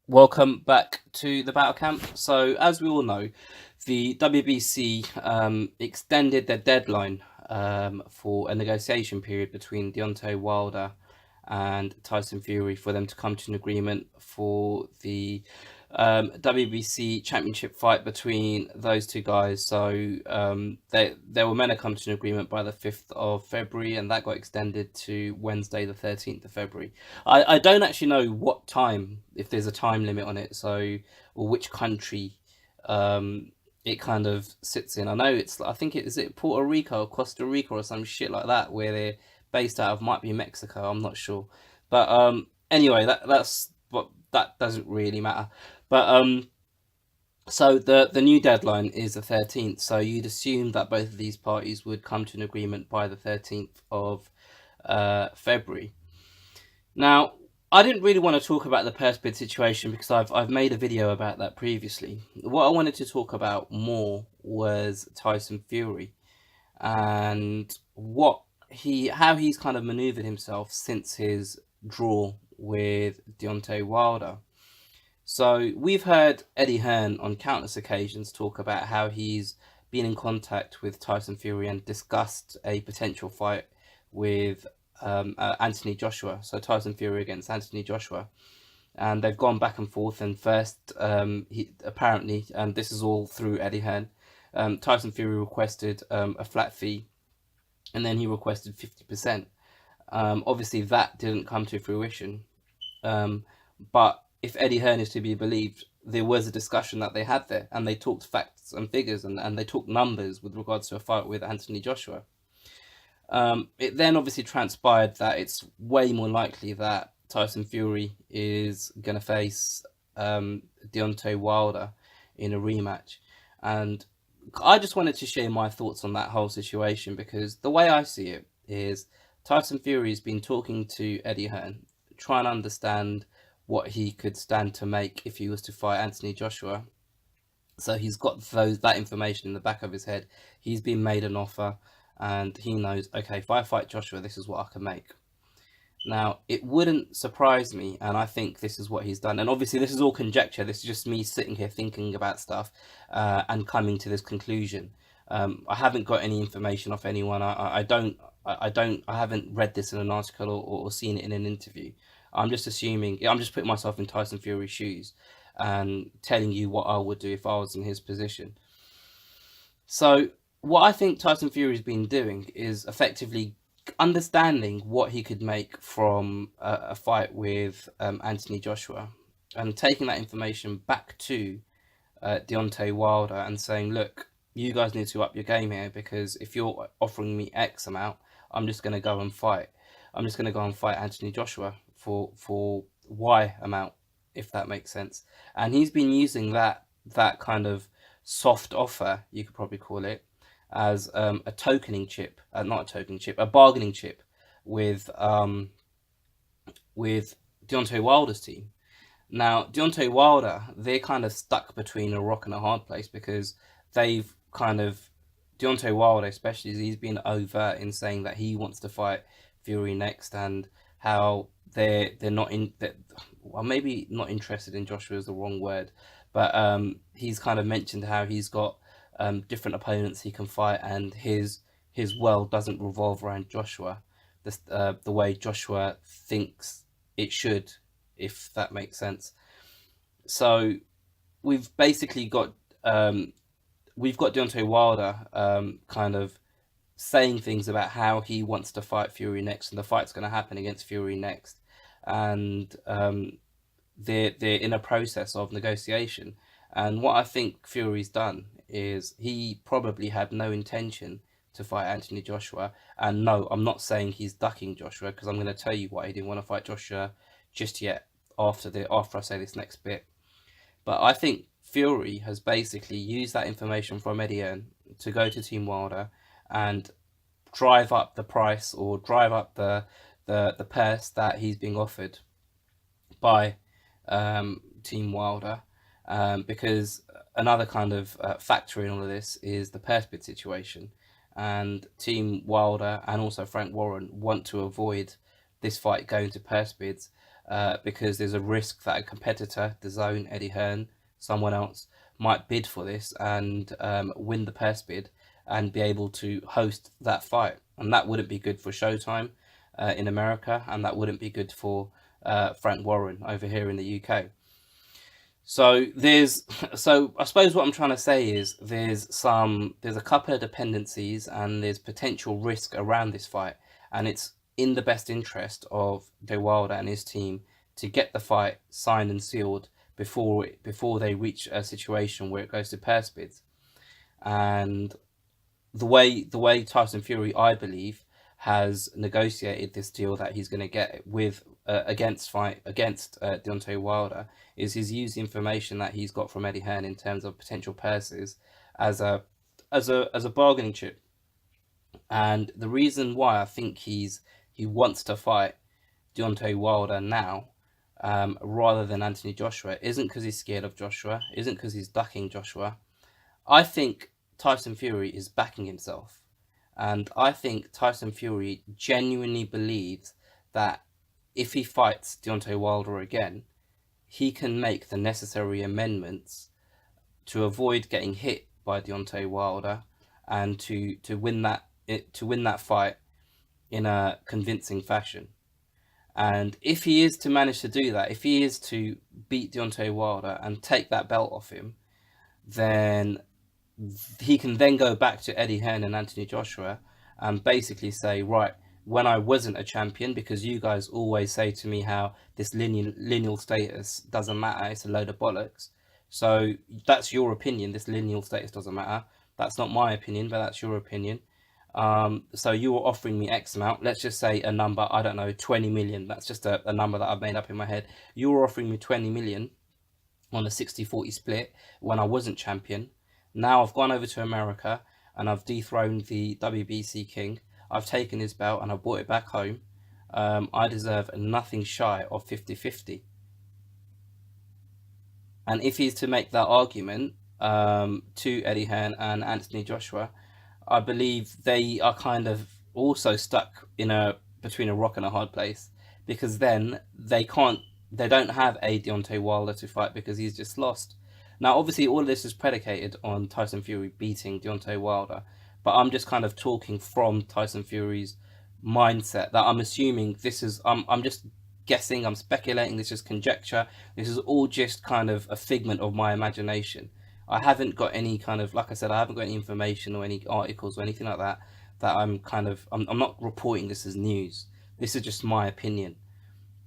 Welcome back to the Battle Camp. So, as we all know, the WBC extended their deadline for a negotiation period between Deontay Wilder and Tyson Fury for them to come to an agreement for the WBC championship fight between those two guys. So they were meant to come to an agreement by the 5th of February, and that got extended to Wednesday, the 13th of February. I don't actually know what time, if there's a time limit on it, so or which country it kind of sits in. I know I think is it Puerto Rico or Costa Rica or some shit like that where they're based out of. Might be Mexico, I'm not sure. But anyway, that's what that doesn't really matter. But so the new deadline is the 13th. So you'd assume that both of these parties would come to an agreement by the 13th of February. Now, I didn't really want to talk about the purse bid situation because I've made a video about that previously. What I wanted to talk about more was Tyson Fury and how he's kind of maneuvered himself since his draw with Deontay Wilder. So we've heard Eddie Hearn on countless occasions talk about how he's been in contact with Tyson Fury and discussed a potential fight with Anthony Joshua. So Tyson Fury against Anthony Joshua. And they've gone back and forth. And first, he apparently, and this is all through Eddie Hearn, Tyson Fury requested a flat fee, and then he requested 50%. Obviously, that didn't come to fruition. But if Eddie Hearn is to be believed, there was a discussion that they had there, and they talked facts and figures, and they talked numbers with regards to a fight with Anthony Joshua. It then obviously transpired that it's way more likely that Tyson Fury is going to face Deontay Wilder in a rematch. And I just wanted to share my thoughts on that whole situation because the way I see it is Tyson Fury's been talking to Eddie Hearn, trying to understand what he could stand to make if he was to fight Anthony Joshua. So he's got that information in the back of his head. He's been made an offer and he knows, okay, if I fight Joshua, this is what I can make. Now, it wouldn't surprise me, and I think this is what he's done. And obviously, this is all conjecture. This is just me sitting here thinking about stuff and coming to this conclusion. I haven't got any information off anyone. I haven't read this in an article or seen it in an interview. I'm just assuming. I'm just putting myself in Tyson Fury's shoes and telling you what I would do if I was in his position. So, what I think Tyson Fury's been doing is effectively understanding what he could make from a fight with Anthony Joshua and taking that information back to Deontay Wilder and saying, look, you guys need to up your game here because if you're offering me X amount, I'm just going to go and fight. I'm just going to go and fight Anthony Joshua for Y amount, if that makes sense. And he's been using that kind of soft offer, you could probably call it, as a tokening chip, not a tokening chip, a bargaining chip with Deontay Wilder's team. Now, Deontay Wilder, they're kind of stuck between a rock and a hard place because they've kind of Deontay Wilder, especially, he's been overt in saying that he wants to fight Fury next, and how they're not in that. Well, maybe not interested in Joshua is the wrong word, but he's kind of mentioned how he's got different opponents he can fight, and his world doesn't revolve around Joshua, the way Joshua thinks it should, if that makes sense. So we've basically got Deontay Wilder kind of saying things about how he wants to fight Fury next, and the fight's going to happen against Fury next, and they're in a process of negotiation. And what I think Fury's done is he probably had no intention to fight Anthony Joshua. And no, I'm not saying he's ducking Joshua because I'm going to tell you why he didn't want to fight Joshua just yet after I say this next bit. But I think Fury has basically used that information from Eddie Hearn to go to Team Wilder and drive up the price or drive up the purse that he's being offered by Team Wilder, because another kind of factor in all of this is the purse bid situation, and Team Wilder and also Frank Warren want to avoid this fight going to purse bids because there's a risk that a competitor, the Zone, Eddie Hearn, someone else, might bid for this and win the purse bid and be able to host that fight. And that wouldn't be good for Showtime in America, and that wouldn't be good for Frank Warren over here in the UK. So so I suppose what I'm trying to say is there's a couple of dependencies and there's potential risk around this fight, and it's in the best interest of De Wilder and his team to get the fight signed and sealed before they reach a situation where it goes to purse bids. And the way Tyson Fury, I believe, has negotiated this deal that he's going to get with against Deontay Wilder is he's used the information that he's got from Eddie Hearn in terms of potential purses as a bargaining chip. And the reason why I think he wants to fight Deontay Wilder now rather than Anthony Joshua isn't because he's scared of Joshua, isn't because he's ducking Joshua. I think Tyson Fury is backing himself. And I think Tyson Fury genuinely believes that if he fights Deontay Wilder again, he can make the necessary amendments to avoid getting hit by Deontay Wilder and to win that fight in a convincing fashion. And if he is to manage to do that, if he is to beat Deontay Wilder and take that belt off him, then he can then go back to Eddie Hearn and Anthony Joshua and basically say, right, when I wasn't a champion, because you guys always say to me how this lineal status doesn't matter, it's a load of bollocks. So that's your opinion, this lineal status doesn't matter. That's not my opinion, but that's your opinion. So you were offering me X amount, let's just say a number, I don't know, 20 million. That's just a number that I've made up in my head. You were offering me 20 million on a 60-40 split when I wasn't champion. Now I've gone over to America and I've dethroned the WBC king. I've taken his belt and I brought it back home. I deserve nothing shy of 50-50. And if he's to make that argument to Eddie Hearn and Anthony Joshua, I believe they are kind of also stuck between a rock and a hard place, because then they don't have a Deontay Wilder to fight because he's just lost. Now, obviously, all of this is predicated on Tyson Fury beating Deontay Wilder, but I'm just kind of talking from Tyson Fury's mindset that I'm assuming I'm just guessing, I'm speculating, this is conjecture, this is all just kind of a figment of my imagination. I haven't got any kind of, like I said, I haven't got any information or any articles or anything like that I'm not reporting this as news. This is just my opinion.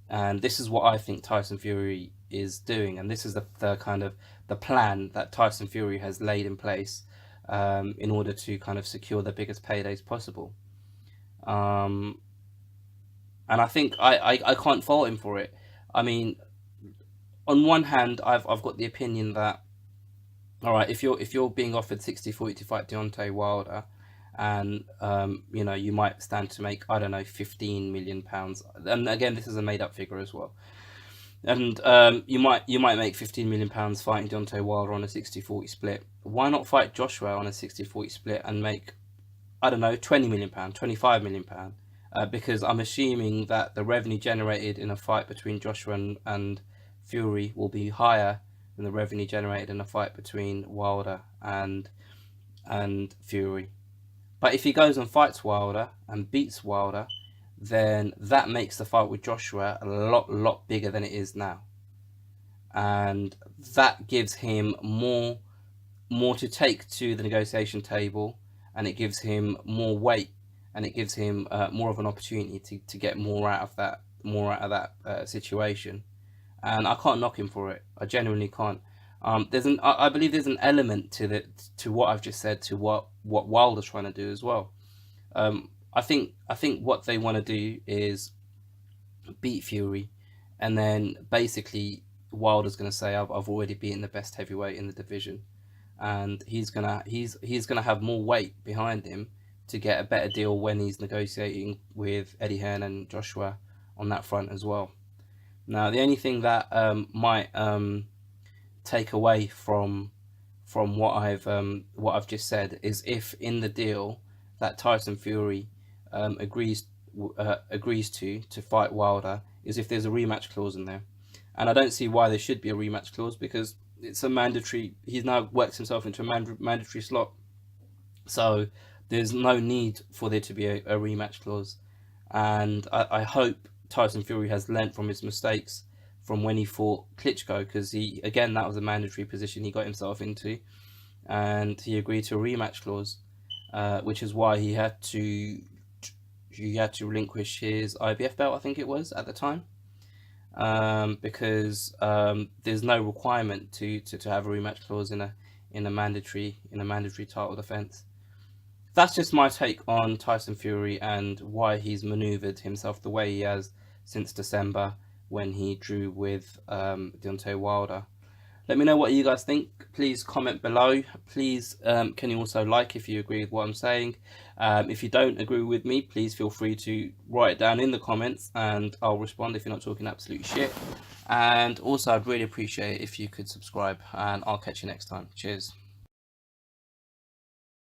And this is what I think Tyson Fury is doing. And this is the kind of the plan that Tyson Fury has laid in place in order to kind of secure the biggest paydays possible. And I think I can't fault him for it. I mean, on one hand, I've got the opinion that, all right, if you're being offered 60-40 to fight Deontay Wilder, and you might stand to make, I don't know, 15 million pounds, and again, this is a made up figure as well, and you might make 15 million pounds fighting Deontay Wilder on a 60-40 split. Why not fight Joshua on a 60-40 split and make, I don't know, 20 million pound, 25 million pound? Because I'm assuming that the revenue generated in a fight between Joshua and Fury will be higher than the revenue generated in a fight between Wilder and Fury. But if he goes and fights Wilder and beats Wilder, then that makes the fight with Joshua a lot bigger than it is now, and that gives him more to take to the negotiation table, and it gives him more weight, and it gives him more of an opportunity to get more out of that situation. And I can't knock him for it. I genuinely can't. I believe there's an element to what I've just said, to what Wilder's trying to do as well. I think what they want to do is beat Fury, and then basically Wilder's going to say, I've already beaten the best heavyweight in the division, and he's gonna have more weight behind him to get a better deal when he's negotiating with Eddie Hearn and Joshua on that front as well. Now, the only thing that might take away from what I've just said is if in the deal that Tyson Fury agrees to fight Wilder, is if there's a rematch clause in there. And I don't see why there should be a rematch clause, because it's a mandatory. He's now worked himself into a mandatory slot, so there's no need for there to be a rematch clause. And I hope Tyson Fury has learnt from his mistakes from when he fought Klitschko, because that was a mandatory position he got himself into, and he agreed to a rematch clause, which is why he had to relinquish his IBF belt, I think it was at the time, because there's no requirement to have a rematch clause in a mandatory title defense. That's just my take on Tyson Fury and why he's maneuvered himself the way he has since December, when he drew with Deontay Wilder. Let me know what you guys think. Please comment below. Please, can you also like if you agree with what I'm saying? If you don't agree with me, please feel free to write it down in the comments and I'll respond if you're not talking absolute shit. And also, I'd really appreciate it if you could subscribe, and I'll catch you next time. Cheers.